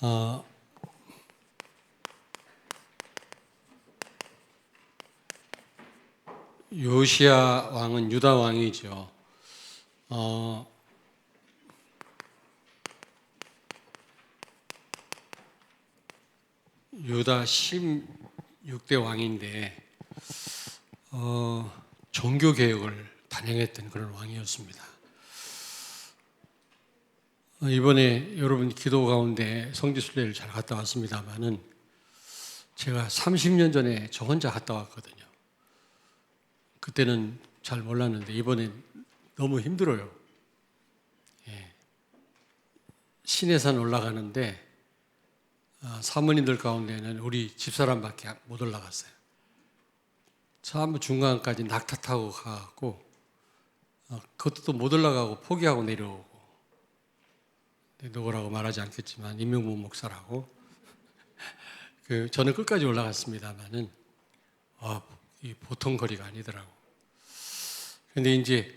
어, 요시야 왕은 유다 왕이죠. 유다 16대 왕인데 종교 개혁을 단행했던 그런 왕이었습니다. 이번에 여러분 기도 가운데 성지순례를 잘 갔다 왔습니다만은 제가 30년 전에 저 혼자 갔다 왔거든요. 그때는 잘 몰랐는데 이번엔 너무 힘들어요. 시내산 올라가는데 사모님들 가운데는 우리 집사람밖에 못 올라갔어요. 전부 중간까지 낙타 타고 가고 그것도 못 올라가고 포기하고 내려오고, 누구라고 말하지 않겠지만 임명무 목사라고 저는 끝까지 올라갔습니다만은 이 보통 거리가 아니더라고. 근데 이제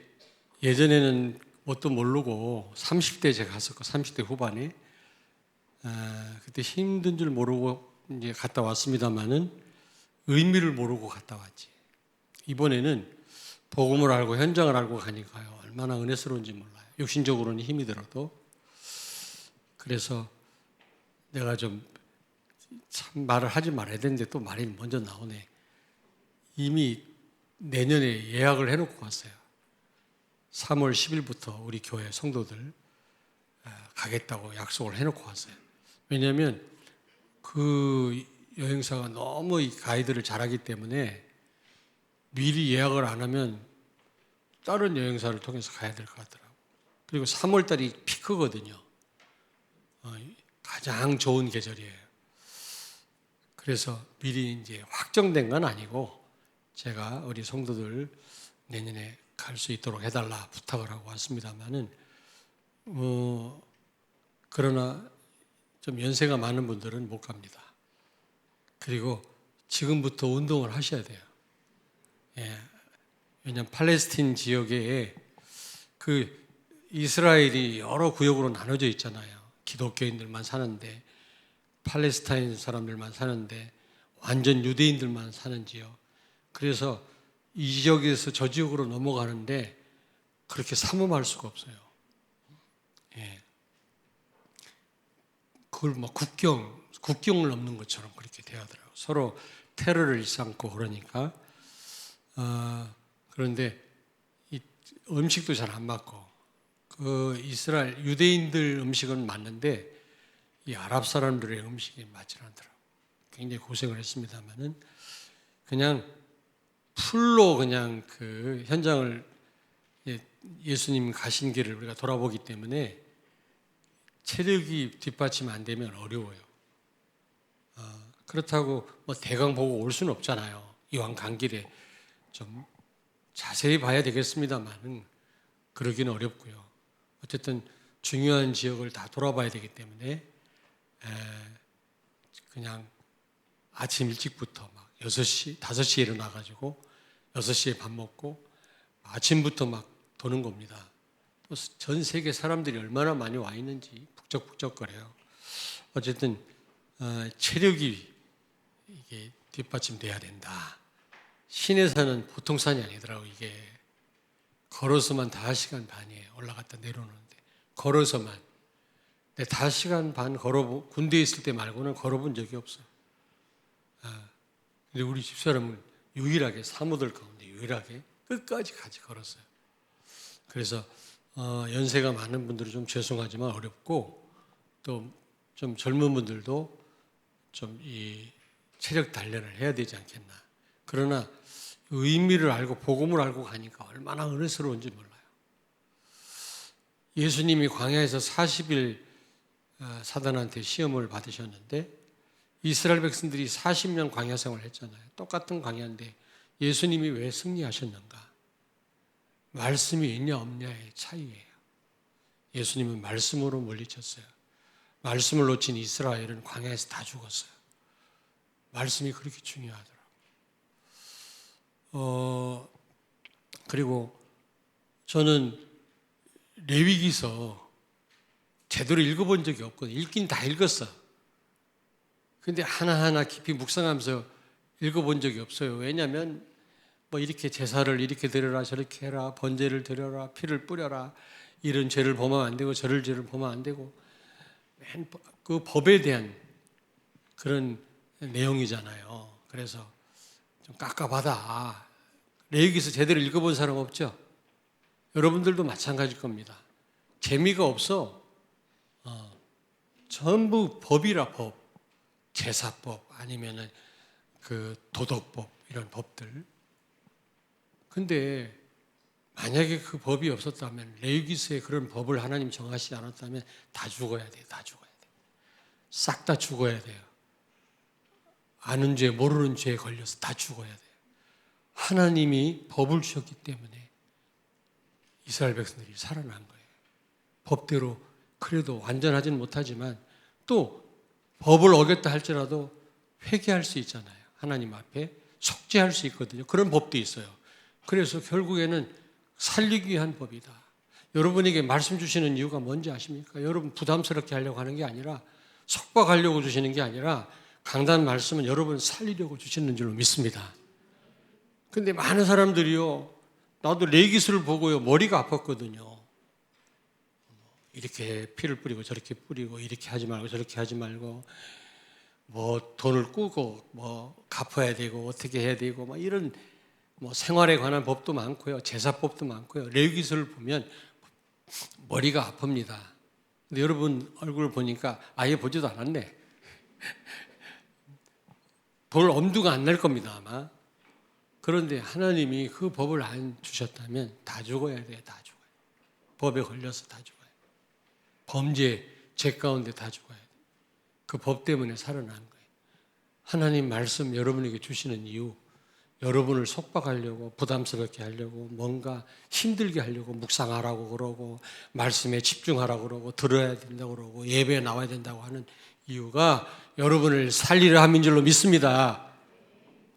예전에는 뭣도 모르고 30대 제가 갔었고 30대 후반에 그때 힘든 줄 모르고 이제 갔다 왔습니다만은 의미를 모르고 갔다 왔지. 이번에는 복음을 알고 현장을 알고 가니까요, 얼마나 은혜스러운지 몰라요. 육신적으로는 힘이 들어도. 그래서 내가 좀 참 말을 하지 말아야 되는데 또 말이 먼저 나오네. 이미 내년에 예약을 해놓고 갔어요. 3월 10일부터 우리 교회 성도들 가겠다고 약속을 해놓고 갔어요. 왜냐하면 그 여행사가 너무 이 가이드를 잘하기 때문에 미리 예약을 안 하면 다른 여행사를 통해서 가야 될 것 같더라고요. 그리고 3월 달이 피크거든요. 가장 좋은 계절이에요. 그래서 미리 이제 확정된 건 아니고 제가 우리 성도들 내년에 갈 수 있도록 해달라 부탁을 하고 왔습니다만은 그러나 좀 연세가 많은 분들은 못 갑니다. 그리고 지금부터 운동을 하셔야 돼요. 왜냐하면 팔레스틴 지역에 그 이스라엘이 여러 구역으로 나눠져 있잖아요. 기독교인들만 사는데, 팔레스타인 사람들만 사는데, 완전 유대인들만 사는 지역. 그래서 이 지역에서 저 지역으로 넘어가는데 그렇게 삼엄할 수가 없어요. 그걸 뭐 국경을 넘는 것처럼 그렇게 대하더라고요. 서로 테러를 일삼고 그러니까. 그런데 이 음식도 잘 안 맞고, 그 이스라엘 유대인들 음식은 맞는데 이 아랍 사람들의 음식이 맞지 않더라고요. 굉장히 고생을 했습니다만은 그냥 풀로 그냥 그 현장을, 예수님 가신 길을 우리가 돌아보기 때문에 체력이 뒷받침 안 되면 어려워요. 그렇다고 뭐 대강 보고 올 수는 없잖아요. 이왕 간 길에 좀 자세히 봐야 되겠습니다만은 그러기는 어렵고요. 어쨌든 중요한 지역을 다 돌아봐야 되기 때문에 그냥 아침 일찍부터 막 6시, 5시에 일어나가지고 6시에 밥 먹고 아침부터 막 도는 겁니다. 또 전 세계 사람들이 얼마나 많이 와 있는지 북적북적거려요. 어쨌든 체력이 이게 뒷받침돼야 된다. 시내산은 보통 산이 아니더라고. 이게 걸어서만 5시간 반이에요. 올라갔다 내려오는데 걸어서만. 근데 5시간 반 군대에 있을 때 말고는 걸어본 적이 없어요. 근데 우리 집사람은 유일하게, 사모들 가운데 유일하게 끝까지 같이 걸었어요. 그래서 연세가 많은 분들은 좀 죄송하지만 어렵고, 또 좀 젊은 분들도 좀 이 체력 단련을 해야 되지 않겠나. 그러나 의미를 알고 복음을 알고 가니까 얼마나 은혜스러운지 몰라요. 예수님이 광야에서 40일 사단한테 시험을 받으셨는데 이스라엘 백성들이 40년 광야 생활을 했잖아요. 똑같은 광야인데 예수님이 왜 승리하셨는가? 말씀이 있냐 없냐의 차이예요. 예수님은 말씀으로 물리쳤어요. 말씀을 놓친 이스라엘은 광야에서 다 죽었어요. 말씀이 그렇게 중요하더라고요. 그리고 저는 레위기서 제대로 읽어본 적이 없거든요. 읽긴 다 읽었어. 근데 하나하나 깊이 묵상하면서 읽어본 적이 없어요. 왜냐하면 뭐 이렇게 제사를 이렇게 드려라, 저렇게 해라, 번제를 드려라, 피를 뿌려라, 이런 죄를 범하면 안 되고 저런 죄를 범하면 안 되고, 그 법에 대한 그런 내용이잖아요. 그래서 좀 깝깝하다. 레위기서 제대로 읽어본 사람 없죠? 여러분들도 마찬가지일 겁니다. 재미가 없어. 전부 법이라 법. 제사법 아니면은 그 도덕법 이런 법들. 근데 만약에 그 법이 없었다면, 레위기서에 그런 법을 하나님 정하시지 않았다면 다 죽어야 돼요. 다 죽어야 돼요. 싹 다 죽어야 돼요. 아는 죄 모르는 죄에 걸려서 다 죽어야 돼요. 하나님이 법을 주셨기 때문에 이스라엘 백성들이 살아난 거예요. 법대로 그래도 완전하지는 못하지만 또 법을 어겼다 할지라도 회개할 수 있잖아요. 하나님 앞에 속죄할 수 있거든요. 그런 법도 있어요. 그래서 결국에는 살리기 위한 법이다. 여러분에게 말씀 주시는 이유가 뭔지 아십니까? 여러분 부담스럽게 하려고 하는 게 아니라, 속박하려고 주시는 게 아니라, 강단 말씀은 여러분 살리려고 주시는 줄로 믿습니다. 근데 많은 사람들이요, 나도 레위기서를 보고요 머리가 아팠거든요. 이렇게 피를 뿌리고 저렇게 뿌리고, 이렇게 하지 말고 저렇게 하지 말고, 뭐 돈을 꾸고 뭐 갚아야 되고 어떻게 해야 되고, 막 이런 뭐 생활에 관한 법도 많고요, 제사법도 많고요. 레위기서를 보면 머리가 아픕니다. 근데 여러분 얼굴을 보니까 아예 보지도 않았네. 볼 엄두가 안 날 겁니다 아마. 그런데 하나님이 그 법을 안 주셨다면 다 죽어야 돼요. 다 죽어요. 법에 걸려서 다 죽어요. 범죄, 죄 가운데 다 죽어야 돼요. 그 법 때문에 살아난 거예요. 하나님 말씀 여러분에게 주시는 이유, 여러분을 속박하려고, 부담스럽게 하려고, 뭔가 힘들게 하려고 묵상하라고 그러고, 말씀에 집중하라고 그러고, 들어야 된다고 그러고, 예배에 나와야 된다고 하는 이유가 여러분을 살리려 함인 줄로 믿습니다.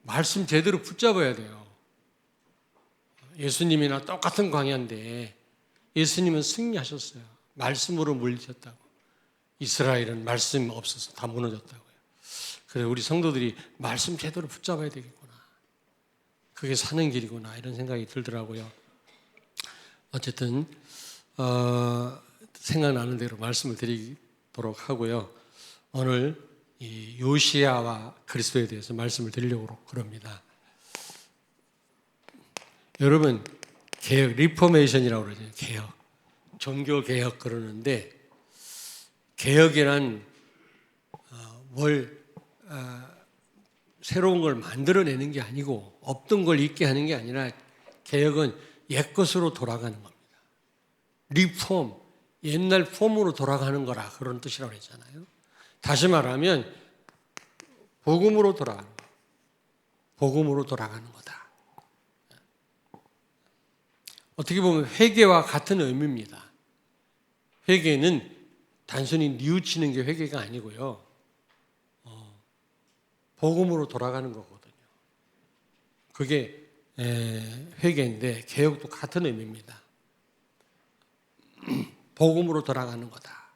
말씀 제대로 붙잡아야 돼요. 예수님이나 똑같은 광야인데 예수님은 승리하셨어요. 말씀으로 물리셨다고. 이스라엘은 말씀 없어서 다 무너졌다고요. 그래서 우리 성도들이 말씀 제대로 붙잡아야 되겠구나. 그게 사는 길이구나, 이런 생각이 들더라고요. 어쨌든 생각나는 대로 말씀을 드리도록 하고요. 오늘 이 요시야와 그리스도에 대해서 말씀을 드리려고 그럽니다. 여러분, 개혁, 리포메이션이라고 그러죠. 개혁, 종교 개혁 그러는데, 개혁이란 새로운 걸 만들어내는 게 아니고, 없던 걸 있게 하는 게 아니라, 개혁은 옛것으로 돌아가는 겁니다. 리폼, 옛날 폼으로 돌아가는 거라, 그런 뜻이라고 했잖아요. 다시 말하면 복음으로 돌아가는 거예요. 복음으로 돌아가는 거다. 어떻게 보면 회개와 같은 의미입니다. 회개는 단순히 뉘우치는 게 회개가 아니고요, 복음으로 돌아가는 거거든요. 그게 회개인데, 개혁도 같은 의미입니다. 복음으로 돌아가는 거다.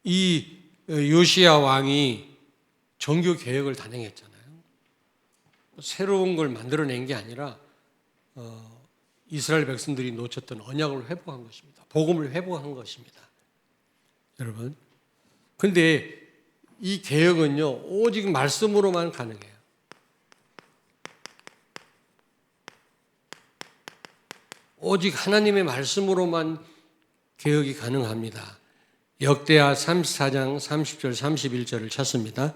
이 요시야 왕이 종교 개혁을 단행했잖아요. 새로운 걸 만들어낸 게 아니라 이스라엘 백성들이 놓쳤던 언약을 회복한 것입니다. 복음을 회복한 것입니다. 여러분, 근데 이 개혁은요 오직 말씀으로만 가능해요. 오직 하나님의 말씀으로만 개혁이 가능합니다. 역대하 34장 30절 31절을 찾습니다.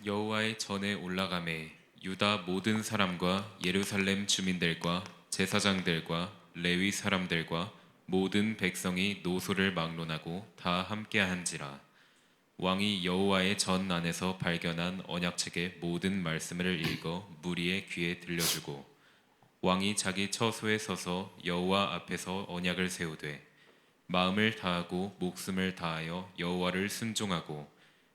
여호와의 전에 올라가매 유다 모든 사람과 예루살렘 주민들과 제사장들과 레위 사람들과 모든 백성이 노소를 막론하고 다 함께한지라. 왕이 여호와의 전 안에서 발견한 언약책의 모든 말씀을 읽어 무리의 귀에 들려주고, 왕이 자기 처소에 서서 여호와 앞에서 언약을 세우되 마음을 다하고 목숨을 다하여 여호와를 순종하고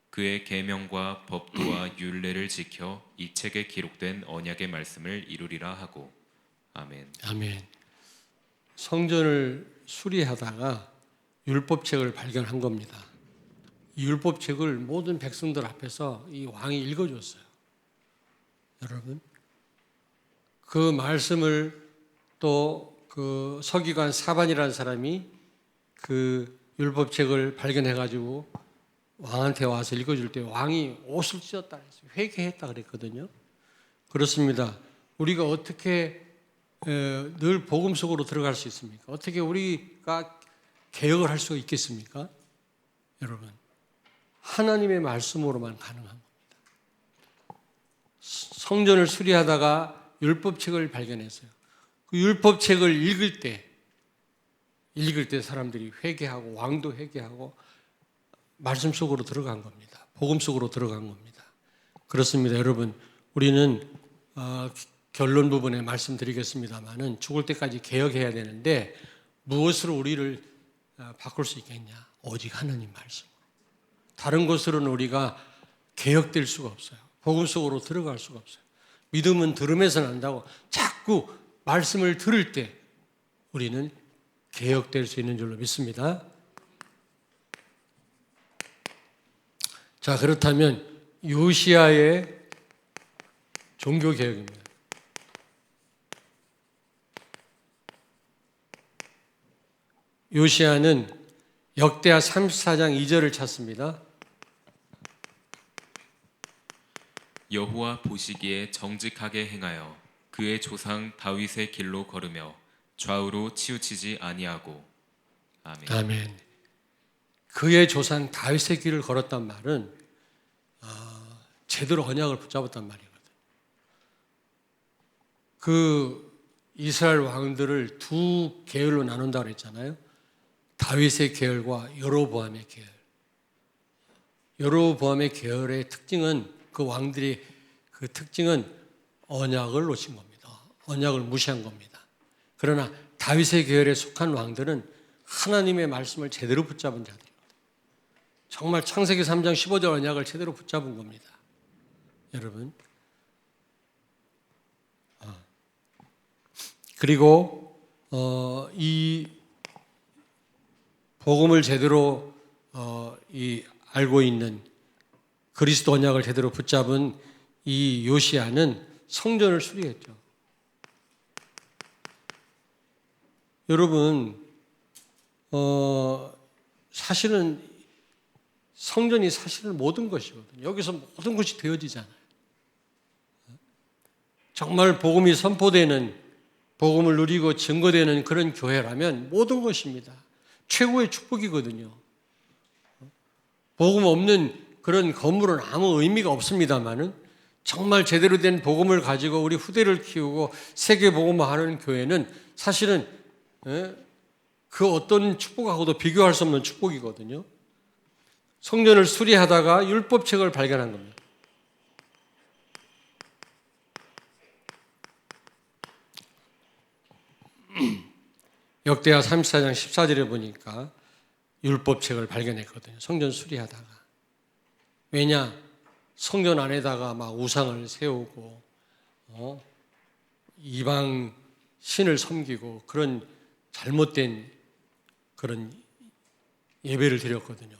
그의 계명과 법도와 율례를 지켜 이 책에 기록된 언약의 말씀을 이루리라 하고. 아멘. 아멘. 성전을 수리하다가 율법책을 발견한 겁니다. 이 율법책을 모든 백성들 앞에서 이 왕이 읽어줬어요. 여러분, 그 말씀을 또 그 서기관 사반이라는 사람이 그 율법책을 발견해가지고 왕한테 와서 읽어줄 때 왕이 옷을 찢었다 그랬어요. 회개했다 그랬거든요. 그렇습니다. 우리가 어떻게 늘 복음 속으로 들어갈 수 있습니까? 어떻게 우리가 개혁을 할 수가 있겠습니까? 여러분, 하나님의 말씀으로만 가능한 겁니다. 성전을 수리하다가 율법책을 발견했어요. 그 율법책을 읽을 때 사람들이 회개하고 왕도 회개하고 말씀 속으로 들어간 겁니다. 복음 속으로 들어간 겁니다. 그렇습니다. 여러분, 우리는 결론 부분에 말씀드리겠습니다만은 죽을 때까지 개혁해야 되는데 무엇으로 우리를 바꿀 수 있겠냐? 오직 하나님 말씀. 다른 것으로는 우리가 개혁될 수가 없어요. 복음 속으로 들어갈 수가 없어요. 믿음은 들음에서 난다고 자꾸 말씀을 들을 때 우리는 개혁될 수 있는 줄로 믿습니다. 자, 그렇다면 요시야의 종교개혁입니다. 요시야는 역대하 34장 2절을 찾습니다. 여호와 보시기에 정직하게 행하여 그의 조상 다윗의 길로 걸으며 좌우로 치우치지 아니하고. 아멘. 아멘. 그의 조상 다윗의 길을 걸었단 말은 제대로 언약을 붙잡았단 말이거든. 그 이스라엘 왕들을 두 계열로 나눈다고 했잖아요. 다윗의 계열과 여로보암의 계열. 여로보암의 계열의 특징은 그 왕들이 그 특징은 언약을 놓친 겁니다. 언약을 무시한 겁니다. 그러나 다윗의 계열에 속한 왕들은 하나님의 말씀을 제대로 붙잡은 자들입니다. 정말 창세기 3장 15절 언약을 제대로 붙잡은 겁니다. 여러분. 그리고 이 복음을 제대로 알고 있는 그리스도 언약을 제대로 붙잡은 이 요시야는 성전을 수리했죠. 여러분, 사실은 성전이 사실은 모든 것이거든요. 여기서 모든 것이 되어지잖아요. 정말 복음이 선포되는, 복음을 누리고 증거되는 그런 교회라면 모든 것입니다. 최고의 축복이거든요. 복음 없는 그런 건물은 아무 의미가 없습니다만은 정말 제대로 된 복음을 가지고 우리 후대를 키우고 세계 복음화하는 교회는 사실은 그 어떤 축복하고도 비교할 수 없는 축복이거든요. 성전을 수리하다가 율법책을 발견한 겁니다. 역대하 34장 14절에 보니까 율법책을 발견했거든요. 성전 수리하다가. 왜냐? 성전 안에다가 막 우상을 세우고 이방 신을 섬기고 그런 잘못된 그런 예배를 드렸거든요.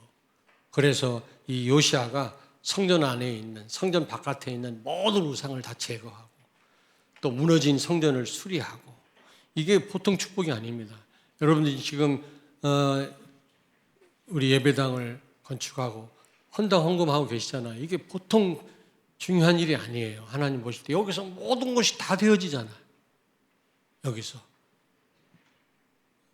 그래서 이 요시야가 성전 안에 있는, 성전 바깥에 있는 모든 우상을 다 제거하고 또 무너진 성전을 수리하고, 이게 보통 축복이 아닙니다. 여러분들이 지금 우리 예배당을 건축하고 헌당 헌금하고 계시잖아요. 이게 보통 중요한 일이 아니에요. 하나님 보실 때 여기서 모든 것이 다 되어지잖아요. 여기서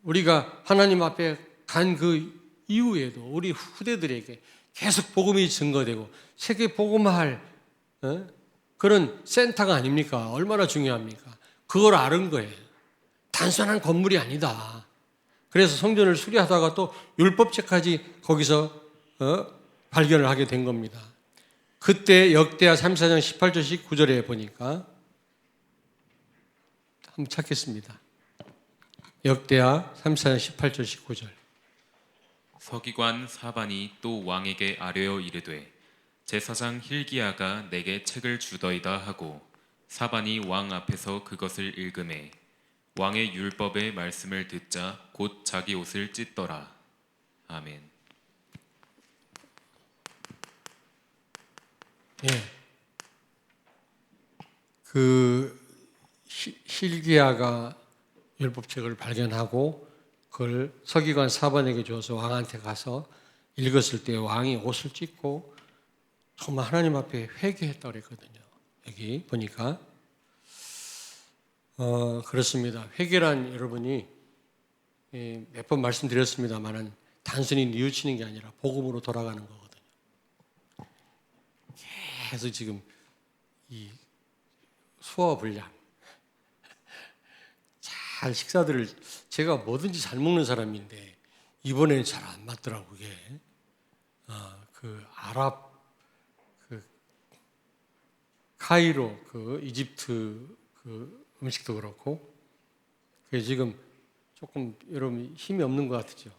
우리가 하나님 앞에 간 그 이후에도 우리 후대들에게 계속 복음이 증거되고 세계 복음화할 그런 센터가 아닙니까? 얼마나 중요합니까? 그걸 아는 거예요. 단순한 건물이 아니다. 그래서 성전을 수리하다가 또 율법책까지 거기서 발견을 하게 된 겁니다. 그때 역대하 34장 18절 19절에 보니까 한번 찾겠습니다. 역대하 34장 18절 19절. 서기관 사반이 또 왕에게 아뢰어 이르되 제사장 힐기야가 내게 책을 주더이다 하고 사반이 왕 앞에서 그것을 읽음에 왕의 율법의 말씀을 듣자 곧 자기 옷을 찢더라. 아멘. 예. 그 hil기야가 율법책을 발견하고 그걸 서기관 사반에게 줘서 왕한테 가서 읽었을 때 왕이 옷을 찢고 정말 하나님 앞에 회개했다고 그랬거든요. 여기 보니까 그렇습니다. 회개란 여러분이 몇 번 말씀드렸습니다만은 단순히 뉘우치는 게 아니라 복음으로 돌아가는 거거든요. 계속 지금 이 소화불량 잘 식사들을 제가 뭐든지 잘 먹는 사람인데 이번에는 잘 안 맞더라고 그게. 그 아랍 그 카이로 그 이집트 그 음식도 그렇고 그게 지금 조금 여러분 힘이 없는 것 같죠.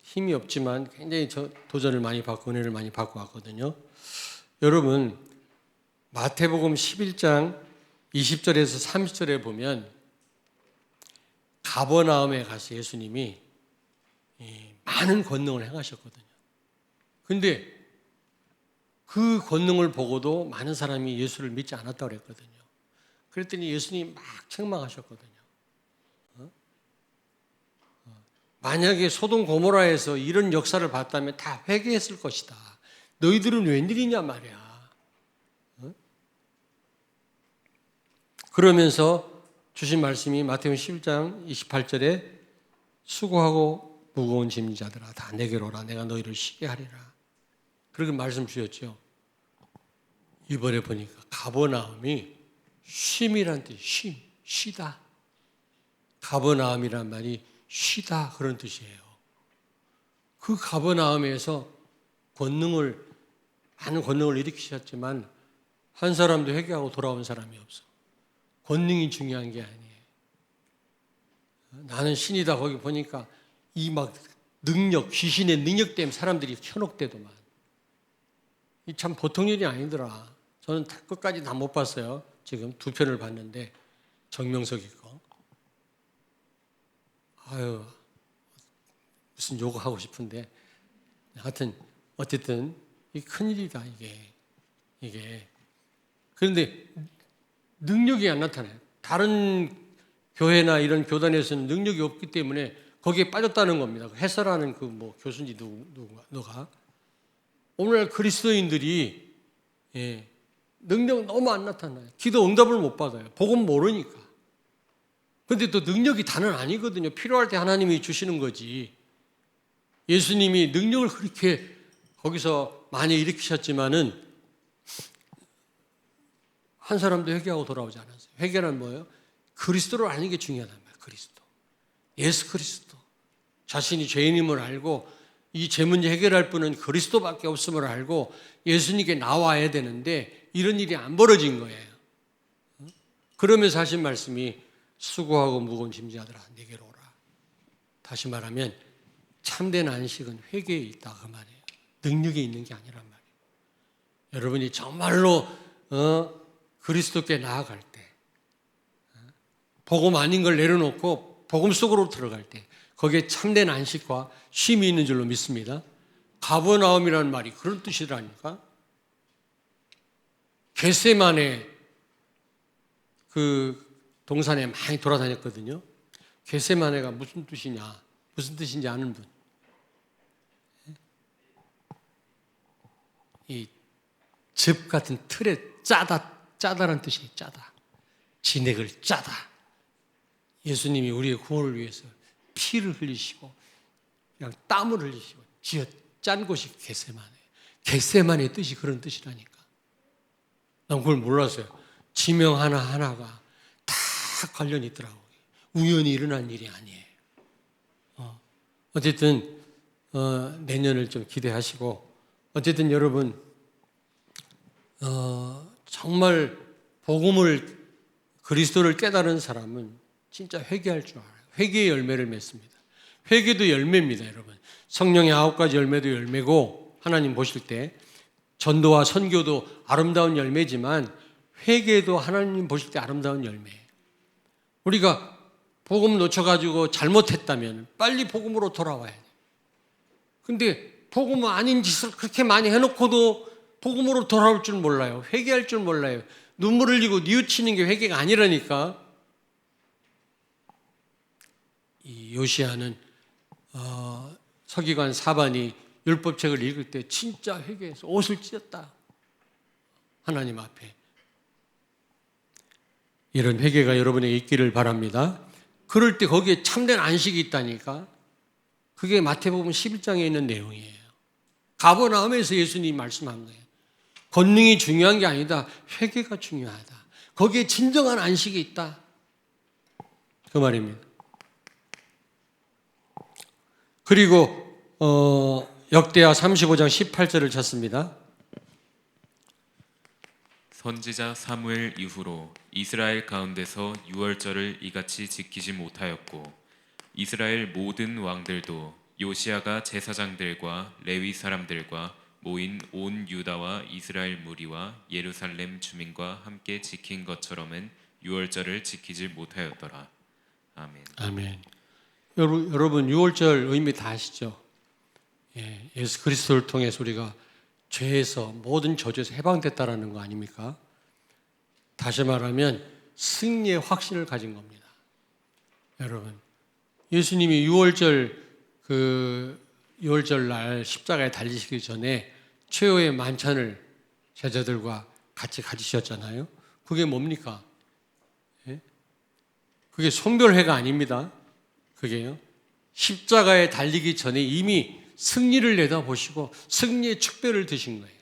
힘이 없지만 굉장히 도전을 많이 받고 은혜를 많이 받고 왔거든요. 여러분 마태복음 11장 20절에서 30절에 보면 가버나움에 가서 예수님이 많은 권능을 행하셨거든요. 근데 그 권능을 보고도 많은 사람이 예수를 믿지 않았다고 그랬거든요. 그랬더니 예수님이 막 책망하셨거든요. 만약에 소돔 고모라에서 이런 역사를 봤다면 다 회개했을 것이다. 너희들은 웬일이냐 말이야. 그러면서 주신 말씀이 마태복음 11장 28절에 수고하고 무거운 짐진 자들아 다 내게로 오라 내가 너희를 쉬게 하리라. 그렇게 말씀 주셨죠. 이번에 보니까 가버나움이 쉼이란 뜻이 쉬다. 가버나움이란 말이 쉬다 그런 뜻이에요. 그 가버나움에서 많은 권능을 일으키셨지만 한 사람도 회개하고 돌아온 사람이 없어. 권능이 중요한 게 아니에요. 나는 신이다 거기 보니까 이 막 능력, 귀신의 능력 때문에 사람들이 현혹되더만. 이 참 보통 일이 아니더라. 저는 끝까지 다 못 봤어요. 지금 2편을 봤는데 정명석이 거. 아유 무슨 욕하고 싶은데 하여튼 어쨌든 이 큰일이다 이게. 그런데 능력이 안 나타나요. 다른 교회나 이런 교단에서는 능력이 없기 때문에 거기에 빠졌다는 겁니다. 해설하는 그 뭐 교수인지 누가 오늘날 그리스도인들이 능력 너무 안 나타나요. 기도 응답을 못 받아요. 복음 모르니까. 그런데 또 능력이 다는 아니거든요. 필요할 때 하나님이 주시는 거지. 예수님이 능력을 그렇게 거기서 많이 일으키셨지만은 한 사람도 회개하고 돌아오지 않았어요. 회개는 뭐예요? 그리스도를 아는 게 중요하단 말이에요. 그리스도. 예수 그리스도. 자신이 죄인임을 알고 이 죄 문제 해결할 분은 그리스도밖에 없음을 알고 예수님께 나와야 되는데 이런 일이 안 벌어진 거예요. 그러면서 하신 말씀이 수고하고 무거운 짐자들아 내게로 오라. 다시 말하면 참된 안식은 회개에 있다 그 말이에요. 능력에 있는 게 아니란 말이에요. 여러분이 정말로 그리스도께 나아갈 때 복음 아닌 걸 내려놓고 복음 속으로 들어갈 때 거기에 참된 안식과 쉼이 있는 줄로 믿습니다. 가버나움이라는 말이 그런 뜻이라니까. 겟세마네 그 동산에 많이 돌아다녔거든요. 겟세마네가 무슨 뜻이냐, 무슨 뜻인지 아는 분? 이 즙 같은 틀에 짜다란 뜻이에요. 짜다. 진액을 짜다. 예수님이 우리의 구원을 위해서 피를 흘리시고 그냥 땀을 흘리시고 쥐어 짠 곳이 겟세마네. 겟세마네의 뜻이 그런 뜻이라니까. 난 그걸 몰랐어요. 지명 하나하나가 다 관련이 있더라고요. 우연히 일어난 일이 아니에요. 어쨌든 내년을 좀 기대하시고 어쨌든 여러분 정말 복음을 그리스도를 깨달은 사람은 진짜 회개할 줄 알아요. 회개의 열매를 맺습니다. 회개도 열매입니다, 여러분. 성령의 9가지 열매도 열매고 하나님 보실 때 전도와 선교도 아름다운 열매지만 회개도 하나님 보실 때 아름다운 열매예요. 우리가 복음 놓쳐가지고 잘못했다면 빨리 복음으로 돌아와야 돼. 근데 복음 아닌 짓을 그렇게 많이 해놓고도 복음으로 돌아올 줄 몰라요. 회개할 줄 몰라요. 눈물 흘리고 뉘우치는 게 회개가 아니라니까. 이 요시야는 서기관 사반이 율법책을 읽을 때 진짜 회개해서 옷을 찢었다. 하나님 앞에. 이런 회개가 여러분에게 있기를 바랍니다. 그럴 때 거기에 참된 안식이 있다니까. 그게 마태복음 11장에 있는 내용이에요. 가버나움에서 예수님이 말씀한 거예요. 권능이 중요한 게 아니다. 회개가 중요하다. 거기에 진정한 안식이 있다. 그 말입니다. 그리고 역대하 35장 18절을 찾습니다. 선지자 사무엘 이후로 이스라엘 가운데서 유월절을 이같이 지키지 못하였고 이스라엘 모든 왕들도 요시야가 제사장들과 레위 사람들과 모인 온 유다와 이스라엘 무리와 예루살렘 주민과 함께 지킨 것처럼은 유월절을 지키지 못하였더라. 아멘. 아멘. 여러분 6월절 의미 다 아시죠? 예수 그리스도를 통해서 우리가 죄에서 모든 저주에서 해방됐다라는 거 아닙니까? 다시 말하면 승리의 확신을 가진 겁니다. 여러분 예수님이 6월절 날 십자가에 달리시기 전에 최후의 만찬을 제자들과 같이 가지셨잖아요. 그게 뭡니까? 그게 송별회가 아닙니다. 그게요. 십자가에 달리기 전에 이미 승리를 내다보시고 승리의 축배를 드신 거예요.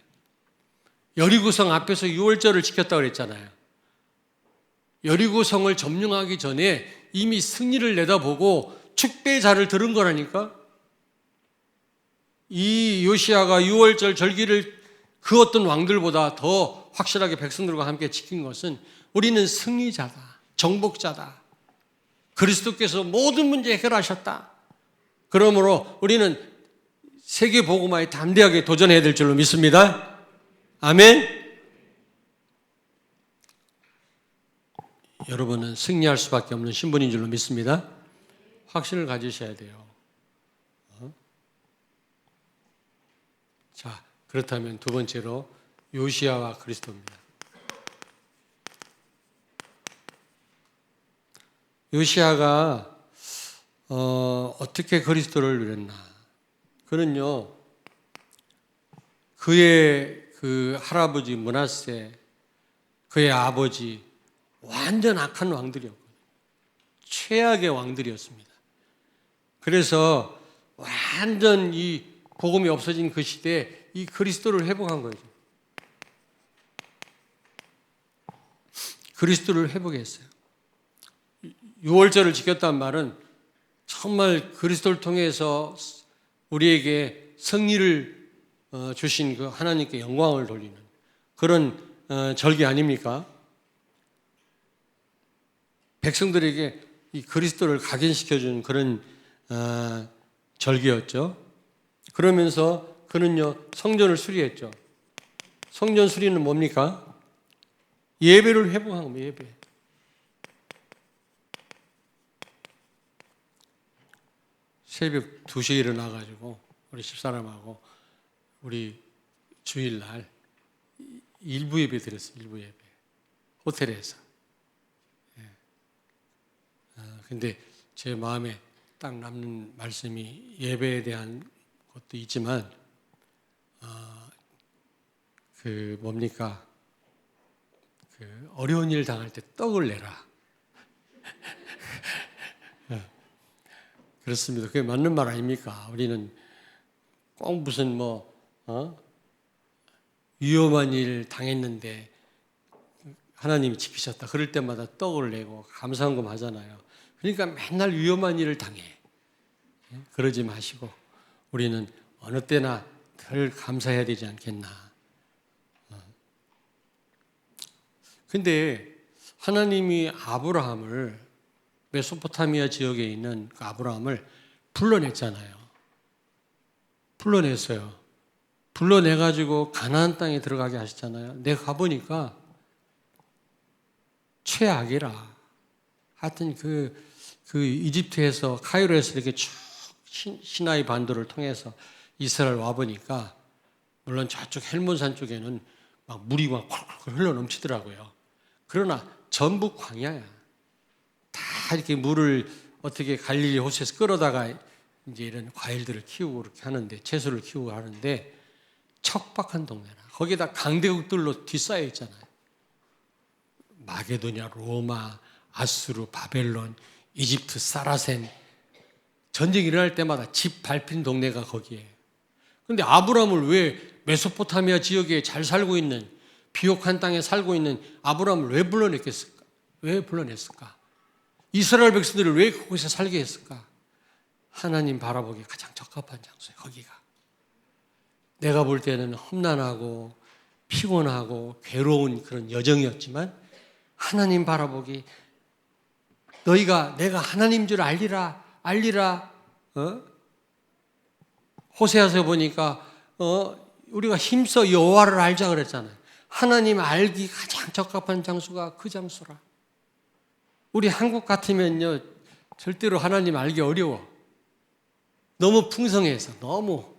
여리고성 앞에서 유월절을 지켰다고 그랬잖아요. 여리고성을 점령하기 전에 이미 승리를 내다보고 축배의 자를 들은 거라니까. 이 요시야가 유월절 절기를 그 어떤 왕들보다 더 확실하게 백성들과 함께 지킨 것은 우리는 승리자다. 정복자다. 그리스도께서 모든 문제 해결하셨다. 그러므로 우리는 세계 복음화에 담대하게 도전해야 될 줄로 믿습니다. 아멘. 여러분은 승리할 수밖에 없는 신분인 줄로 믿습니다. 확신을 가지셔야 돼요. 자, 그렇다면 두 번째로 요시야와 그리스도입니다. 요시야가 어떻게 그리스도를 누렸나? 그는요, 그의 그 할아버지 므낫세, 그의 아버지 완전 악한 왕들이었거든요. 최악의 왕들이었습니다. 그래서 완전 이 복음이 없어진 그 시대에 이 그리스도를 회복한 거죠. 그리스도를 회복했어요. 유월절을 지켰다는 말은 정말 그리스도를 통해서 우리에게 승리를 주신 그 하나님께 영광을 돌리는 그런 절기 아닙니까? 백성들에게 이 그리스도를 각인시켜준 그런 절기였죠. 그러면서 그는요 성전을 수리했죠. 성전 수리는 뭡니까? 예배를 회복한 겁니다. 예배. 새벽 2시에 일어나가지고 우리 집사람하고 우리 주일날 일부 예배 드렸어요. 일부 예배. 호텔에서. 근데 제 마음에 딱 남는 말씀이 예배에 대한 것도 있지만 그 뭡니까? 그 어려운 일 당할 때 떡을 내라. 그렇습니다. 그게 맞는 말 아닙니까? 우리는 꼭 무슨 위험한 일 당했는데 하나님이 지키셨다. 그럴 때마다 떡을 내고 감사한금 하잖아요. 그러니까 맨날 위험한 일을 당해. 그러지 마시고 우리는 어느 때나 늘 감사해야 되지 않겠나. 근데 하나님이 아브라함을 메소포타미아 지역에 있는 그 아브라함을 불러냈잖아요. 불러냈어요. 불러내가지고 가나안 땅에 들어가게 하셨잖아요. 내가 가보니까 최악이라. 하여튼 그 그 이집트에서 카이로에서 이렇게 쭉 시나이 반도를 통해서 이스라엘 와 보니까 물론 저쪽 헬몬산 쪽에는 막 물이 막 콜콜 흘러 넘치더라고요. 그러나 전부 광야야. 다 이렇게 물을 어떻게 갈릴리 호수에서 끌어다가 이제 이런 과일들을 키우고 그렇게 하는데, 채소를 키우고 하는데 척박한 동네라. 거기다 강대국들로 뒤싸여 있잖아요. 마게도냐, 로마, 아수르, 바벨론, 이집트, 사라센. 전쟁이 일어날 때마다 집 밟힌 동네가 거기에요. 그런데 아브라함을 왜 메소포타미아 지역에 잘 살고 있는, 비옥한 땅에 살고 있는 아브라함을 왜 불러냈겠을까? 왜 불러냈을까? 이스라엘 백성들을 왜 그곳에 살게 했을까? 하나님 바라보기에 가장 적합한 장소예요. 거기가. 내가 볼 때는 험난하고 피곤하고 괴로운 그런 여정이었지만 하나님 바라보기, 너희가 내가 하나님 줄 알리라. 호세아서 보니까 우리가 힘써 여호와를 알자 그랬잖아요. 하나님 알기 가장 적합한 장소가 그 장소라. 우리 한국 같으면요 절대로 하나님 알기 어려워. 너무 풍성해서, 너무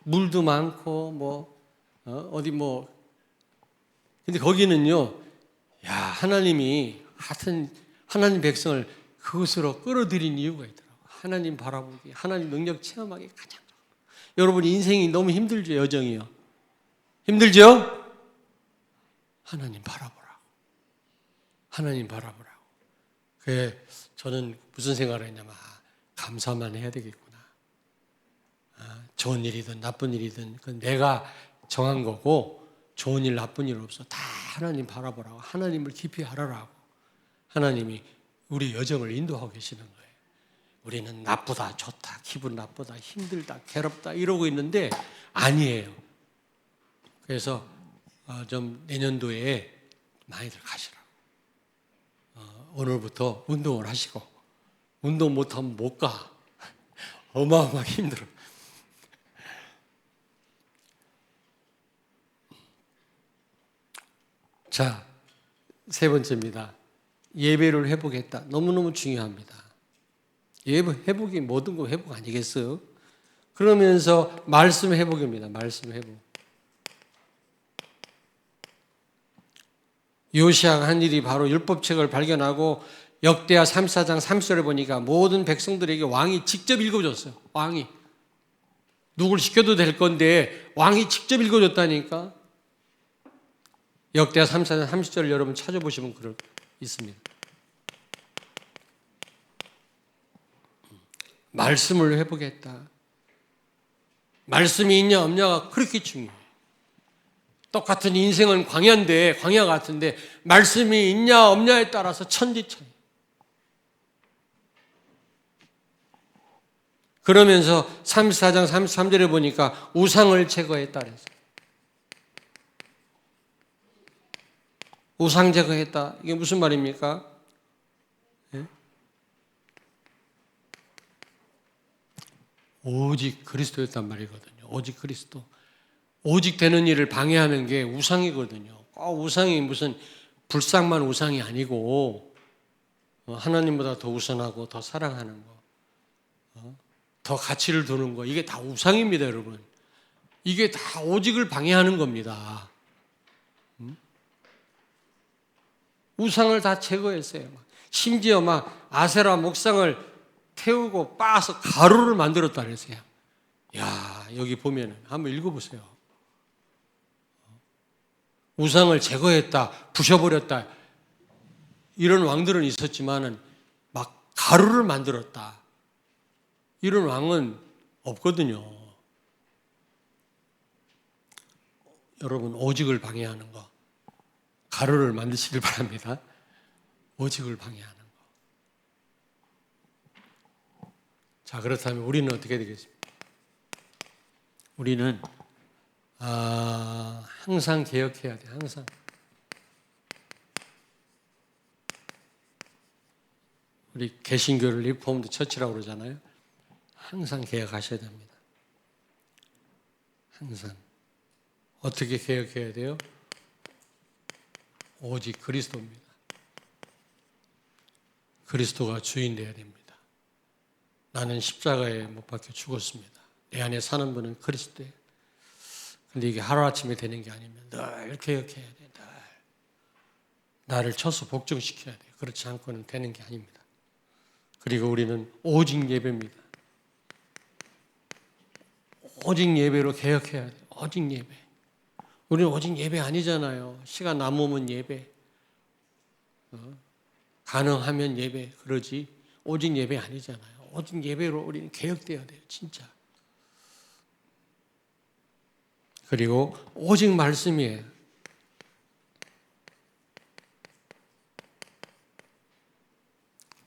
물도 많고 근데 거기는요, 야, 하나님이 하여튼 하나님 백성을 그것으로 끌어들인 이유가 있더라고요. 하나님 바라보기, 하나님 능력 체험하기 가장. 여러분 인생이 너무 힘들죠, 여정이요. 힘들죠? 하나님 바라보라고. 하나님 바라보라고. 그래, 저는 무슨 생각을 했냐면, 감사만 해야 되겠구나. 좋은 일이든 나쁜 일이든 그건 내가 정한 거고, 좋은 일 나쁜 일 없어. 다 하나님 바라보라고. 하나님을 깊이 알아라고. 하나님이 우리 여정을 인도하고 계시는 거예요. 우리는 나쁘다, 좋다, 기분 나쁘다, 힘들다, 괴롭다 이러고 있는데 아니에요. 그래서 좀 내년도에 많이들 가시라고. 오늘부터 운동을 하시고, 운동 못하면 못 가. 어마어마하게 힘들어. 자, 세 번째입니다. 예배를 회복했다. 너무너무 중요합니다. 예배 회복이 모든 거 회복 아니겠어요? 그러면서 말씀 회복입니다. 말씀 회복. 요시아가 한 일이 바로 율법책을 발견하고 역대하 34장 30절에 보니까 모든 백성들에게 왕이 직접 읽어줬어요. 왕이. 누굴 시켜도 될 건데 왕이 직접 읽어줬다니까. 역대하 34장 30절을 여러분 찾아보시면 그럴 있습니다. 말씀을 회복했다. 말씀이 있냐 없냐가 그렇게 중요해요. 똑같은 인생은 광야인데, 광야 같은데 말씀이 있냐 없냐에 따라서 천지차이. 그러면서 34장 33절에 보니까 우상을 제거했다 그랬어요. 우상 제거했다. 이게 무슨 말입니까? 예? 오직 그리스도였단 말이거든요. 오직 그리스도. 오직 되는 일을 방해하는 게 우상이거든요. 우상이 무슨 불상만 우상이 아니고 하나님보다 더 우선하고 더 사랑하는 거, 더 가치를 두는 거, 이게 다 우상입니다, 여러분. 이게 다 오직을 방해하는 겁니다. 우상을 다 제거했어요. 심지어 막 아세라 목상을 태우고 빻아서 가루를 만들었다 그랬어요. 야, 여기 보면은 한번 읽어보세요. 우상을 제거했다, 부셔버렸다. 이런 왕들은 있었지만은 막 가루를 만들었다. 이런 왕은 없거든요. 여러분, 오직을 방해하는 거, 가루를 만드시길 바랍니다. 오직을 방해하는 거. 자, 그렇다면 우리는 어떻게 되겠습니까? 우리는 항상 개혁해야 돼. 항상. 우리 개신교를 리포먼드 처치라고 그러잖아요. 항상 개혁하셔야 됩니다. 항상. 어떻게 개혁해야 돼요? 오직 그리스도입니다. 그리스도가 주인 되어야 됩니다. 나는 십자가에 못 박혀 죽었습니다. 내 안에 사는 분은 그리스도예요. 근데 이게 하루아침에 되는 게 아니면 늘 개혁해야 돼. 늘. 나를 쳐서 복종시켜야 돼. 그렇지 않고는 되는 게 아닙니다. 그리고 우리는 오직 예배입니다. 오직 예배로 개혁해야 돼. 오직 예배. 우리는 오직 예배 아니잖아요. 시간 남으면 예배. 가능하면 예배. 그러지. 오직 예배 아니잖아요. 오직 예배로 우리는 개혁돼야 돼요. 진짜. 그리고 오직 말씀이에요.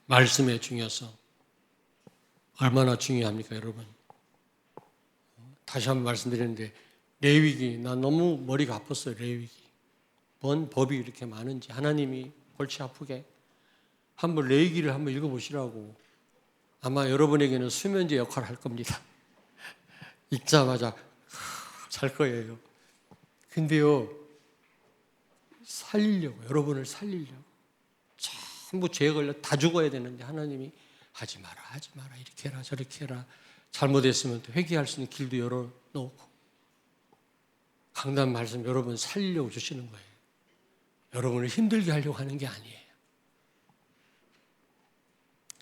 말씀의 중요성. 얼마나 중요합니까, 여러분? 다시 한번 말씀드리는데 레위기, 나 너무 머리가 아팠어요. 레위기. 뭔 법이 이렇게 많은지 하나님이 골치 아프게 한번 레위기를 한번 읽어보시라고. 아마 여러분에게는 수면제 역할을 할 겁니다. 읽자마자 잘 거예요. 근데요, 살리려고, 여러분을 살리려고. 전부 죄에 걸려 다 죽어야 되는데 하나님이 하지 마라, 하지 마라, 이렇게 해라, 저렇게 해라. 잘못했으면 또 회개할 수 있는 길도 열어놓고. 강단 말씀 여러분 살리려고 주시는 거예요. 여러분을 힘들게 하려고 하는 게 아니에요.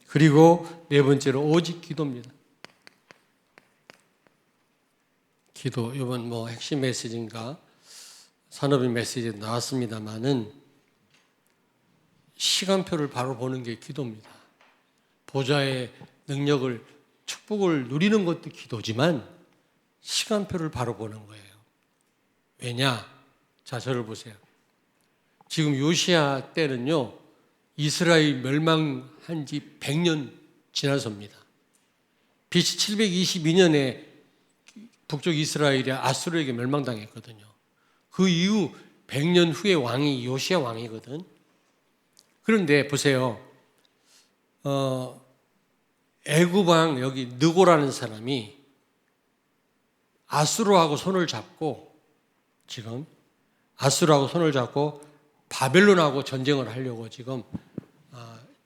그리고 네 번째로 오직 기도입니다. 기도, 이번 핵심 메시지인가 산업인 메시지도 나왔습니다만은 시간표를 바로 보는 게 기도입니다. 보좌의 능력을, 축복을 누리는 것도 기도지만 시간표를 바로 보는 거예요. 왜냐? 자, 저를 보세요. 지금 요시야 때는요, 이스라엘 멸망한 지 100년 지나서입니다. BC 722년에 북쪽 이스라엘이 아수르에게 멸망당했거든요. 그 이후 100년 후에 왕이 요시야 왕이거든. 그런데 보세요. 애굽 왕 여기 느고라는 사람이 아수르하고 손을 잡고 지금 아수르하고 손을 잡고 바벨론하고 전쟁을 하려고 지금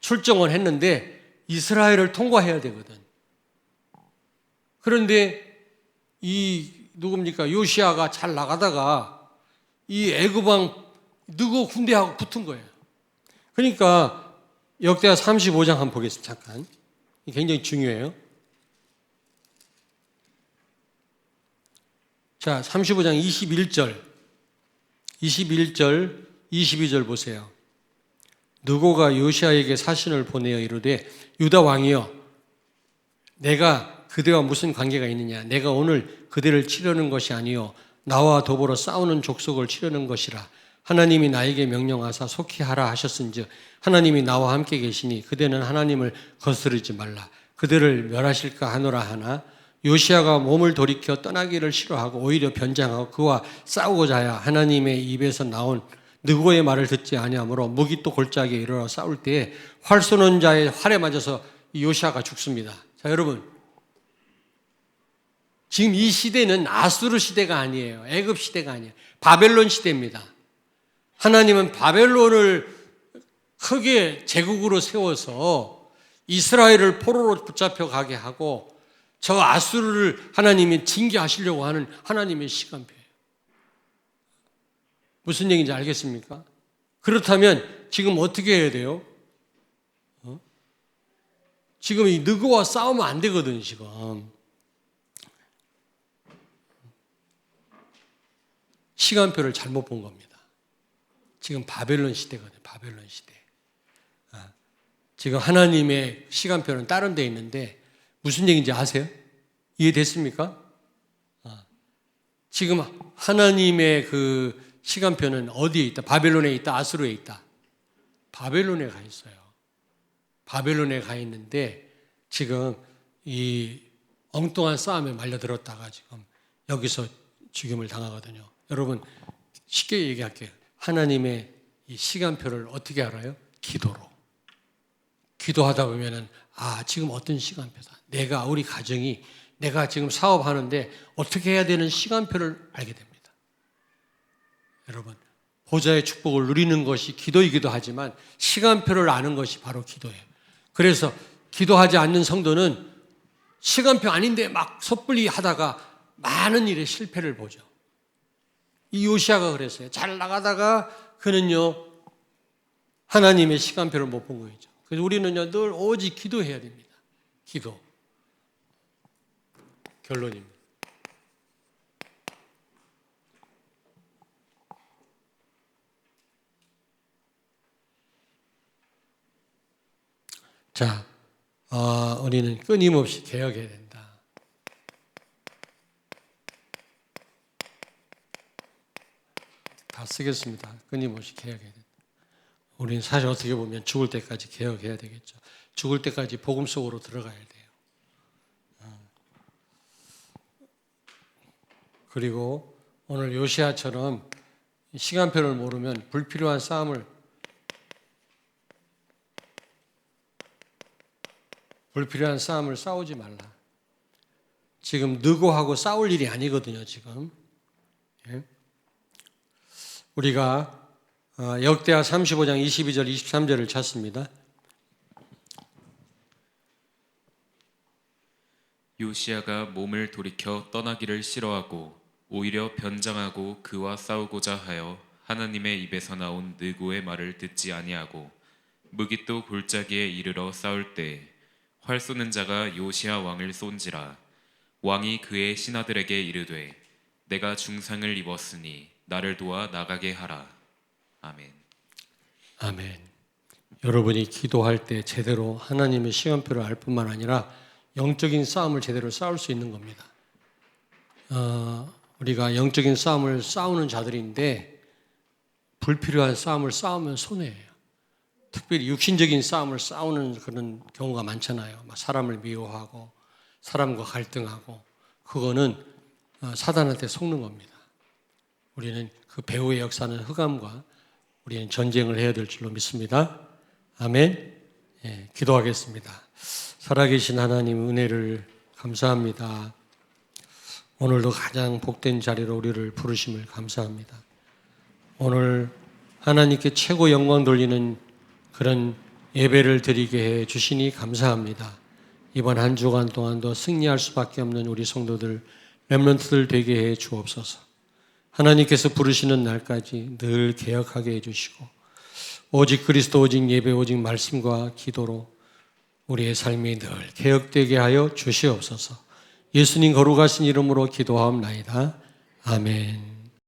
출정을 했는데 이스라엘을 통과해야 되거든. 그런데 이 누굽니까? 요시야가 잘 나가다가 이 애굽 왕 느고 군대하고 붙은 거예요. 그러니까 역대하 35장 한번 보겠습니다. 잠깐. 굉장히 중요해요. 자, 35장 21절, 22절 보세요. 느고가 요시야에게 사신을 보내어 이르되 유다 왕이여, 내가 그대와 무슨 관계가 있느냐? 내가 오늘 그대를 치려는 것이 아니요 나와 더불어 싸우는 족속을 치려는 것이라. 하나님이 나에게 명령하사 속히 하라 하셨은즉 하나님이 나와 함께 계시니 그대는 하나님을 거스르지 말라. 그대를 멸하실까 하노라 하나 요시야가 몸을 돌이켜 떠나기를 싫어하고 오히려 변장하고 그와 싸우고자 하여 하나님의 입에서 나온 느고의 말을 듣지 아니하므로 무기 또 골짜기에 이르러 싸울 때에 활 쏘는 자의 활에 맞아서 이 요시야가 죽습니다. 자, 여러분, 지금 이 시대는 아수르 시대가 아니에요. 애굽 시대가 아니에요. 바벨론 시대입니다. 하나님은 바벨론을 크게 제국으로 세워서 이스라엘을 포로로 붙잡혀 가게 하고 저 아수르를 하나님이 징계하시려고 하는 하나님의 시간표예요. 무슨 얘기인지 알겠습니까? 그렇다면 지금 어떻게 해야 돼요? 지금 이 느고와 싸우면 안 되거든, 지금. 시간표를 잘못 본 겁니다. 지금 바벨론 시대거든요. 바벨론 시대. 지금 하나님의 시간표는 다른 데 있는데 무슨 얘기인지 아세요? 이해됐습니까? 지금 하나님의 그 시간표는 어디에 있다? 바벨론에 있다? 아수르에 있다? 바벨론에 가 있어요. 바벨론에 가 있는데 지금 이 엉뚱한 싸움에 말려들었다가 지금 여기서 죽임을 당하거든요. 여러분, 쉽게 얘기할게요. 하나님의 이 시간표를 어떻게 알아요? 기도로. 기도하다 보면은 지금 어떤 시간표다. 내가 우리 가정이 내가 지금 사업하는데 어떻게 해야 되는 시간표를 알게 됩니다. 여러분, 보좌의 축복을 누리는 것이 기도이기도 하지만 시간표를 아는 것이 바로 기도예요. 그래서 기도하지 않는 성도는 시간표 아닌데 막 섣불리 하다가 많은 일에 실패를 보죠. 이 요시야가 그랬어요. 잘 나가다가 그는요 하나님의 시간표를 못 본 거죠. 그래서 우리는요 늘 오직 기도해야 됩니다. 기도. 결론입니다. 자, 우리는 끊임없이 개혁해야 된다. 다 쓰겠습니다. 끊임없이 개혁해야 된다. 우리는 사실 어떻게 보면 죽을 때까지 개혁해야 되겠죠. 죽을 때까지 복음 속으로 들어가야 돼요. 그리고 오늘 요시야처럼 시간표를 모르면 불필요한 싸움을 싸우지 말라. 지금 느고하고 싸울 일이 아니거든요, 지금. 예? 우리가 역대하 35장 22절, 23절을 찾습니다. 요시야가 몸을 돌이켜 떠나기를 싫어하고 오히려 변장하고 그와 싸우고자 하여 하나님의 입에서 나온 느고의 말을 듣지 아니하고 무깃도 골짜기에 이르러 싸울 때 활 쏘는 자가 요시야 왕을 쏜지라. 왕이 그의 신하들에게 이르되 내가 중상을 입었으니 나를 도와 나가게 하라. 아멘. 아멘. 여러분이 기도할 때 제대로 하나님의 시간표를 알 뿐만 아니라 영적인 싸움을 제대로 싸울 수 있는 겁니다. 우리가 영적인 싸움을 싸우는 자들인데 불필요한 싸움을 싸우면 손해예요. 특별히 육신적인 싸움을 싸우는 그런 경우가 많잖아요. 막 사람을 미워하고 사람과 갈등하고 그거는 사단한테 속는 겁니다. 우리는 그 배후의 역사는 흑암과 우리는 전쟁을 해야 될 줄로 믿습니다. 아멘. 예, 기도하겠습니다. 살아계신 하나님 은혜를 감사합니다. 오늘도 가장 복된 자리로 우리를 부르심을 감사합니다. 오늘 하나님께 최고 영광 돌리는 그런 예배를 드리게 해 주시니 감사합니다. 이번 한 주간 동안도 승리할 수밖에 없는 우리 성도들, 렘넌트들 되게 해 주옵소서. 하나님께서 부르시는 날까지 늘 개혁하게 해 주시고 오직 그리스도, 오직 예배, 오직 말씀과 기도로 우리의 삶이 늘 개혁되게 하여 주시옵소서. 예수님 거룩하신 이름으로 기도하옵나이다. 아멘.